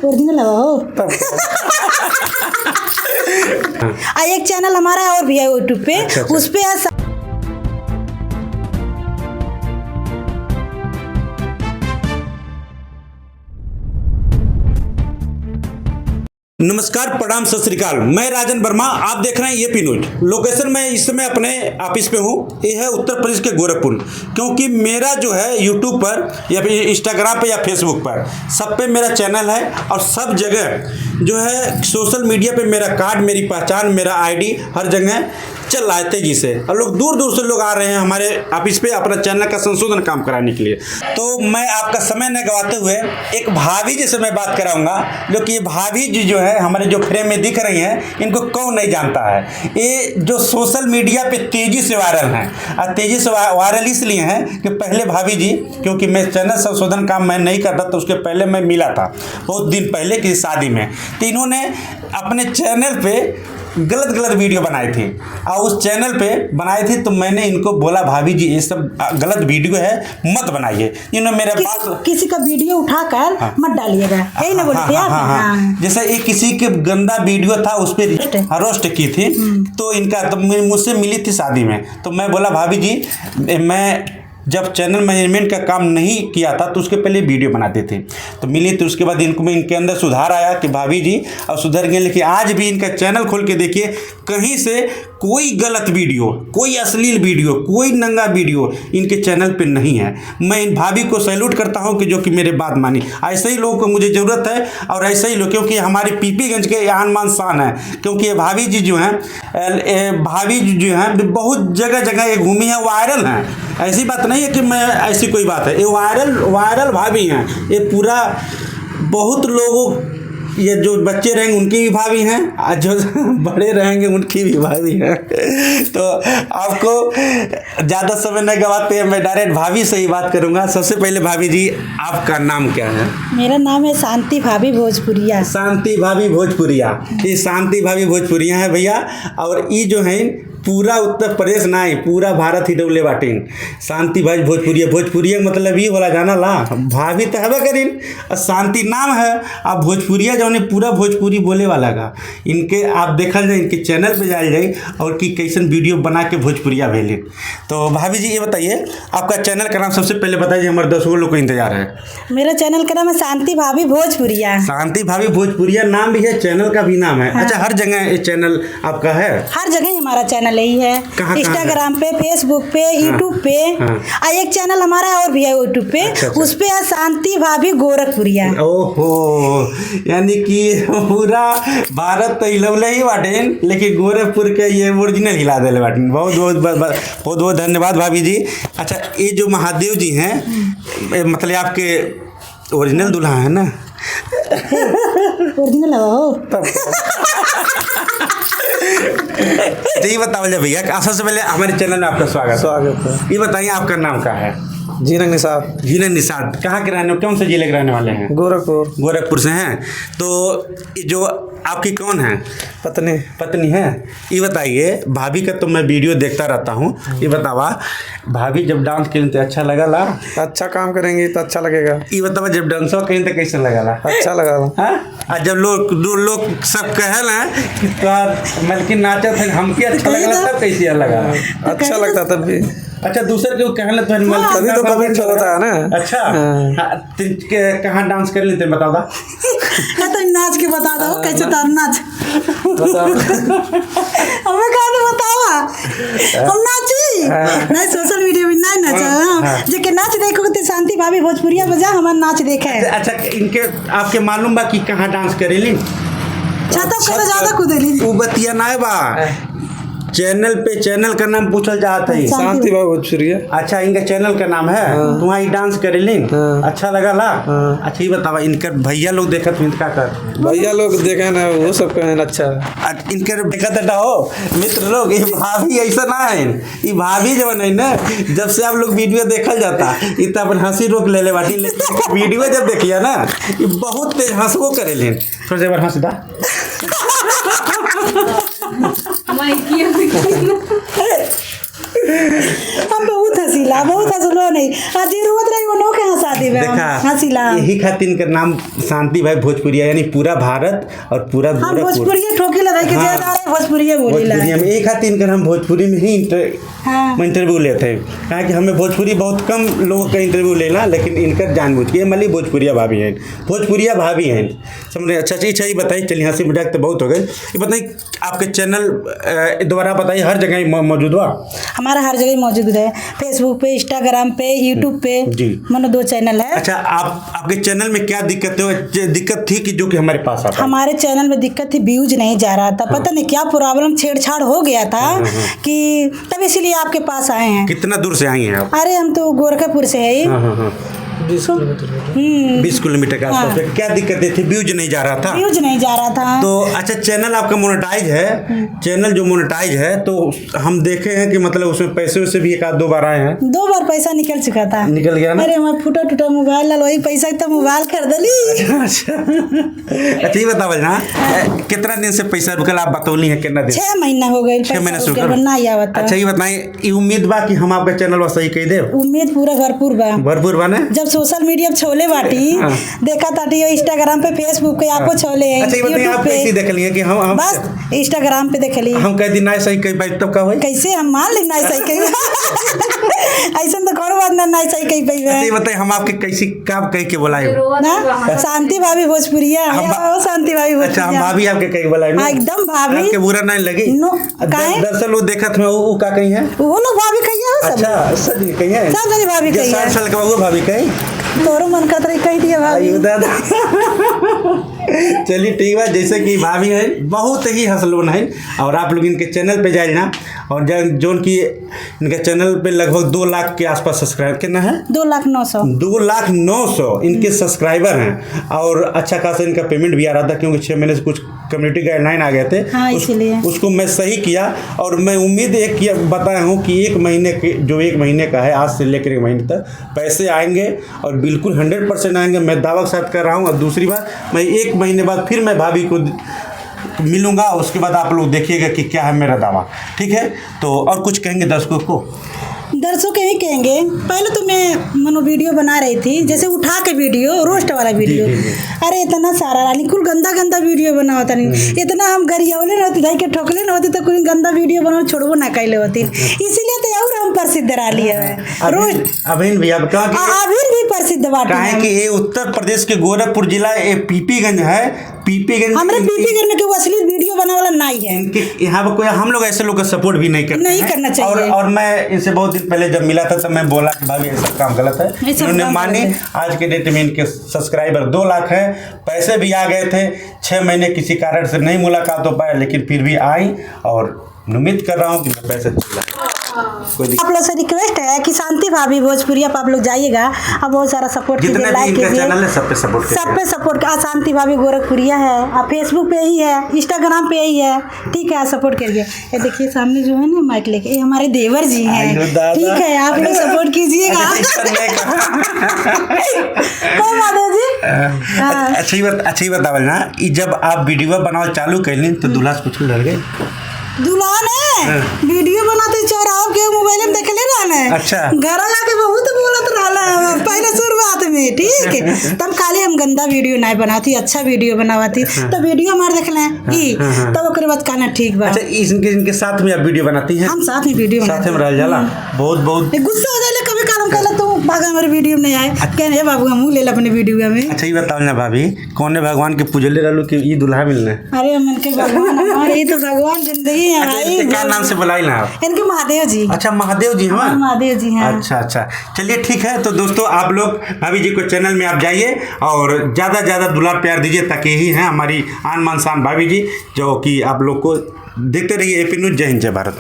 Original लगाओ। एक channel हमारा और भी है यूट्यूब पे। अच्छा। उस पे नमस्कार, प्रणाम, सत श्री अकाल। मैं राजन वर्मा, आप देख रहे हैं एपी न्यूज। लोकेशन मैं इस समय अपने ऑफिस पे हूँ। ये है उत्तर प्रदेश के गोरखपुर। क्योंकि मेरा जो है यूट्यूब पर या फिर इंस्टाग्राम पे या फेसबुक पर सब पे मेरा चैनल है और सब जगह जो है सोशल मीडिया पे मेरा कार्ड, मेरी पहचान, मेरा आईडी हर जगह चल रहा है तेजी से। और लोग दूर दूर से लोग आ रहे हैं हमारे ऑफिस पे अपना चैनल का संशोधन काम कराने के लिए। तो मैं आपका समय न गवाते हुए एक भाभी जी से मैं बात कराऊंगा, जो कि ये भाभी जी जो है हमारे जो फ्रेम में दिख रही हैं, इनको कौन नहीं जानता है। ये जो सोशल मीडिया पे तेजी से वायरल हैं, और तेजी से वायरल इसलिए हैं कि पहले भाभी जी, क्योंकि मैं चैनल संशोधन काम मैं नहीं करता, तो उसके पहले मैं मिला था बहुत दिन पहले की शादी में। तो इन्होंने अपने चैनल पे गलत वीडियो बनाई थी और उस चैनल पे बनाई थी। तो मैंने इनको बोला, भाभी जी ये सब गलत वीडियो है, मत बनाइए। इन्होंने मेरे पास किसी का वीडियो उठाकर मत डालिएगा, यही ना बोलते हैं आप। जैसे एक किसी के गंदा वीडियो था, उस पर रोस्ट की थी, तो इनका तो मुझसे मिली थी शादी में। तो मैं बोला, भाभी जी मैं जब चैनल मैनेजमेंट का काम नहीं किया था तो उसके पहले वीडियो बनाते थे, तो मिली। तो उसके बाद इनके अंदर सुधार आया कि भाभी जी अब सुधर गए। लेकिन आज भी इनका चैनल खोल के देखिए, कहीं से कोई गलत वीडियो, कोई अश्लील वीडियो, कोई नंगा वीडियो इनके चैनल पे नहीं है। मैं इन भाभी को सैल्यूट करता हूं कि जो कि मेरे बात मानी। ऐसे ही लोगों को मुझे ज़रूरत है और ऐसे ही लोग, क्योंकि हमारे पीपीगंज के आन मान शान है। क्योंकि ये भाभी जी जो हैं, भाभी जी जो हैं बहुत जगह जगह ये घूमी हैं, वायरल हैं। ऐसी बात नहीं है कि मैं ऐसी कोई बात है, ये वायरल भाभी हैं। ये पूरा बहुत लोगों, ये जो बच्चे रहेंगे उनकी भी भाभी हैं और जो बड़े रहेंगे उनकी भी भाभी हैं। तो आपको ज़्यादा समय नहीं गवाते हैं, मैं डायरेक्ट भाभी से ही बात करूंगा। सबसे पहले भाभी जी, आपका नाम क्या है? मेरा नाम है शांति भाभी भोजपुरिया। शांति भाभी भोजपुरिया। ये शांति भाभी भोजपुरिया है भैया। और ये जो है पूरा उत्तर प्रदेश ना ही पूरा भारत ही डोले बाटिन। शांति भाई भोजपुरिया मतलब ये बोला जाना ला भाभी तो है करीन, और शांति नाम है। अब भोजपुरिया जो ने पूरा भोजपुरी बोले वाला का इनके आप देखल जाए, इनके चैनल पे जाए जाए और कि कैसन वीडियो बना के भोजपुरिया भेले। तो भाभी जी ये बताइए, आपका चैनल का नाम सबसे पहले बताइए, हमारे 10 लोग को इंतजार है। मेरा चैनल का नाम है शांति भाभी भोजपुरिया। शांति भाभी भोजपुरिया नाम भी है, चैनल का भी नाम है। हाँ। अच्छा, हर जगह ये चैनल आपका है? हर जगह हमारा चैनल यही है। इंस्टाग्राम पे, फेसबुक पे, यूट्यूब पे। एक चैनल हमारा और भी है यूट्यूब पे। अच्छा। उस पे है शांति भाभी गोरखपुरिया। ओहो, यानी कि पूरा भारत तो हिलौले ही बाटेन, लेकिन गोरखपुर के ये ओरिजिनल हिला देले बाटेन। बहुत धन्यवाद भाभी जी। अच्छा, ये जो महादेव जी हैं, मतलब आपके ओरिजिनल दूल्हा है ना? ओरिजिनल लगाओ। तो ये बताओ भैया, सबसे पहले हमारे चैनल में आपका स्वागत है। ये बताइए, आपका नाम क्या है? जीनक निषाद। जीनक निषाद कहाँ के रहने, कौन से जिले के रहने वाले हैं? गोरखपुर से हैं। तो जो आपकी कौन है? पत्नी है। ये बताइए, भाभी का तो मैं वीडियो देखता रहता हूँ। ये बतावा, भाभी जब डांस करें तो अच्छा लगा ला? अच्छा काम करेंगे तो अच्छा लगेगा। ये बतावा, जब डांसो करें तो कैसा लगा ला? अच्छा लगा। और जब लोग सब कहल हैं कि तो मलकी नाचा थे हमके अच्छा लगा, तब कैसे लगा? अच्छा लगता तब भी। अच्छा, दूसरे को कहले तो तभी तो कमेंट होता है ना। अच्छा, कहाँ डांस कर लेते बताओ दा? तो नाच के बता दो कैसे तार नाच हमें कहा तो बताओ, हम नाची नहीं, सोशल मीडिया में नहीं नाचा। जो के नाच देखो तो शांति भाभी भोजपुरिया बजा हमारा नाच देखे। अच्छा, इनके आपके मालूम बा कि कहाँ डांस करेली? छत पे ज्यादा कूदेली। वो बतिया ना बा, चैनल का नाम पूछल जाता है, शांति भाभी भोजपुरिया। अच्छा, इनका चैनल का नाम है। तुम्हारी डांस करेली, अच्छा लगा ला? अच्छा, ये बतावा, इनकर भैया लोग देखा तो इनका कर भैया लोग देखे ना, वो सब कहन अच्छा। इनकर देखा तो हो मित्र लोग, ये भाभी ऐसा ना है। ये भाभी जो नहीं ना, जब से आप लोग वीडियो देखल जाता इतना अपन हंसी रोक ले बाटी, लेकिन वीडियो जब देखिए ना, ये बहुत तेज हंसबो करेली। थोड़ा देर हंस दा। हम बहुत हंसीला, बहुत हंसलो नहीं, जरूरत रही वो के हंसा शादी में देखा हंसीला यही खातिर इनका नाम शांति भाई भोजपुरिया, यानी पूरा भारत और पूरा हम गोरखपुर भोजपुरी ठोकी लगा के हाँ। ज्यादा भोजपुरी बोली ला भोजपुरी में एक खातिर इनका हम भोजपुरी में ही इंटरव्यू लेते हैं, कहा कि हमें भोजपुरी बहुत कम लोगों का इंटरव्यू लेना, लेकिन इनका जानबूझ के मल्ली भोजपुरिया भाभी हैं, भोजपुरिया भाभी हैं, समझ रहे। अच्छा ये बताइए, चलिए हंसी मजाक तो बहुत हो गए, ये बताइए आपके चैनल दोबारा बताइए, हर जगह मौजूद हुआ? हमारा हर जगह मौजूद है, फेसबुक पे, इंस्टाग्राम पे, यूट्यूब पे जी, मानो 2 चैनल है। अच्छा आपके चैनल में क्या दिक्कत थी कि जो कि हमारे पास आता? हमारे चैनल में दिक्कत थी, व्यूज नहीं जा रहा था, पता नहीं क्या प्रॉब्लम छेड़छाड़ हो गया था कि तब इसीलिए आपके पास आए हैं। कितना दूर से आई हैं आप? अरे हम तो गोरखपुर से है। 20 किलोमीटर के आसपास। क्या दिक्कतें थी? व्यूज नहीं जा रहा था? व्यूज नहीं जा रहा था। तो अच्छा चैनल आपका मोनेटाइज है, चैनल जो मोनेटाइज है तो हम देखे हैं कि मतलब उसमें पैसे वैसे भी 1-2 बार आए हैं? 2 बार पैसा निकल चुका था। निकल गया ना? अरे हमारा फूटा टूटा मोबाइल ला, वही पैसा तो मोबाइल खरीद ली। अच्छा ये बताओ ना, कितना दिन से पैसा रुकल आप बतौली है? कितना दिन? 6 महीना हो गए। 6 महीने से अच्छा ये बताएं, ये उम्मीद बा कि हम आपका चैनल सही कह दे? उम्मीद पूरा भरपूर बा। भरपूर बा ना? जब सोशल मीडिया छोले बाटी देखा ताटी इंस्टाग्राम पे, फेसबुक पे आपको छोले हैं। अच्छा ये बताइए आप कैसे देख लिए कि हम बस इंस्टाग्राम पे देख ली हम कह दिन ना सही कही भाई तब का होई? कैसे हम मान ली ना सही कही ऐसा तो करो बात ना सही कही पाई। अच्छा ये बताइए हम आपके कैसी काम कह के बुलाए ना? शांति भाभी भोजपुरिया, शांति भाभी भोजपुरिया। अच्छा हम भाभी आपके कहीं बुलाए ना? एकदम भाभी आपके बुरा नहीं लगी? नो काहे? दरअसल वो देखत में वो का कहीं है, वो लोग भाभी कही है सब। अच्छा सच कहीं है, सब जनी भाभी कही है। 60 साल का वो भाभी कहीं तोरो मन का तरह कही दिया भाभी। आयु दादा चलिए ठीक है, जैसे कि भाभी है बहुत ही हंसलोन है, और आप लोग इनके चैनल पे जाए ना, और जोन की इनके चैनल पे लगभग 2 लाख के आसपास सब्सक्राइबर कितना है? 2,09,000 2,09,000 इनके सब्सक्राइबर हैं, और अच्छा खासा इनका पेमेंट भी आ रहा था, क्योंकि 6 महीने से कुछ कम्युनिटी गाइडलाइन आ गए थे। हाँ, इसीलिए उसको मैं सही किया, और मैं उम्मीद एक किया बताया हूँ कि 1 महीने के जो 1 महीने का है, आज से लेकर 1 महीने तक पैसे आएंगे, और बिल्कुल 100% आएंगे, मैं दावा के साथ कर रहा हूँ। और दूसरी बात, मैं 1 महीने बाद फिर मैं भाभी को मिलूंगा, उसके बाद आप लोग देखिएगा कि क्या है मेरा दावा, ठीक है? तो और कुछ कहेंगे दर्शकों को? दर्शकों के ही कहेंगे, पहले तो मैं मनो वीडियो बना रही थी, जैसे उठा के वीडियो, रोस्ट वाला वीडियो। अरे इतना सारा रानी कुल गंदा वीडियो बना होता नहीं, इतना हम गरियावले न होती, के ठोकले न होती तो कोई गंदा वीडियो बना छोड़बो ना कैले होती, इसीलिए तो और हम प्रसिद्ध रहा है रोस्ट। अभिन भी अब अभिन भी प्रसिद्ध बात है कि ये उत्तर प्रदेश के गोरखपुर जिला पीपीगंज है, पीपीगंज हमारे पीपीगंज में कोई असली वीडियो बनाने वाला नहीं है। इनके यहाँ पर कोई हम लोग ऐसे लोग का सपोर्ट भी नहीं करते, नहीं करना चाहिए। और मैं इनसे बहुत दिन पहले जब मिला था तब मैं बोला कि भाभी ये सब काम गलत है, इन्होंने मानी। आज के डेट में इनके सब्सक्राइबर 2 लाख है, पैसे भी आ गए थे, 6 महीने किसी कारण से नहीं मुलाकात हो पाया, लेकिन फिर भी आई, और उम्मीद कर रहा हूँ कि पैसे आप लोग से रिक्वेस्ट है कि शांति भाभी भोजपुरिया पर आप लोग जाइएगा, अब बहुत सारा सपोर्ट कीजिए, लाइक कीजिए, सब पे सपोर्ट। शांति भाभी गोरखपुरिया है, आप फेसबुक पे ही है, इंस्टाग्राम पे ही है, ठीक है? सपोर्ट करिए। ये देखिए सामने जो है ना माइक लेके, ये हमारे देवर जी हैं, ठीक है? आप लोग सपोर्ट कीजिएगा। अच्छा ही बतावल ना, जब आप वीडियो बनावल चालू कैली तो दूल्हा से कुछ डर गए? दुल्हन है वीडियो बनाते चौराहा के मोबाइल में देख ले रहा। अच्छा घर आके बहुत बोलत रहा पहले शुरुआत में, ठीक है? तब खाली हम गंदा वीडियो नहीं बनाती, अच्छा वीडियो बनाती, तो वीडियो हमारे देख लें तब ओकरे बाद कहना ठीक बा। अच्छा इनके साथ में आप वीडियो बनाती हैं? हम साथ में वीडियो साथ में रह जाला, बहुत गुस्सा हो जाए कभी काम कहला तो भागा हमारे वीडियो में आए, कहने बाबू हम ले अपने वीडियो में। अच्छा ये बताओ ना भाभी, कौन भगवान के पूजले रहलू कि ये दुल्हा मिलने? अरे मन के भगवान हमारे, ये तो भगवान जिंदगी है भाई। क्या नाम से बुलाई ना आप? इनके महादेव जी। अच्छा महादेव जी हैं? महादेव जी हैं। अच्छा चलिए ठीक है। तो दोस्तों आप लोग भाभी जी को चैनल में आप जाइए और ज़्यादा दुलार प्यार दीजिए, ताकि यही है हमारी आन मान शान भाभी जी, जो कि आप लोग को देखते रहिए एपी न्यूज़। जय हिंद, जय भारत।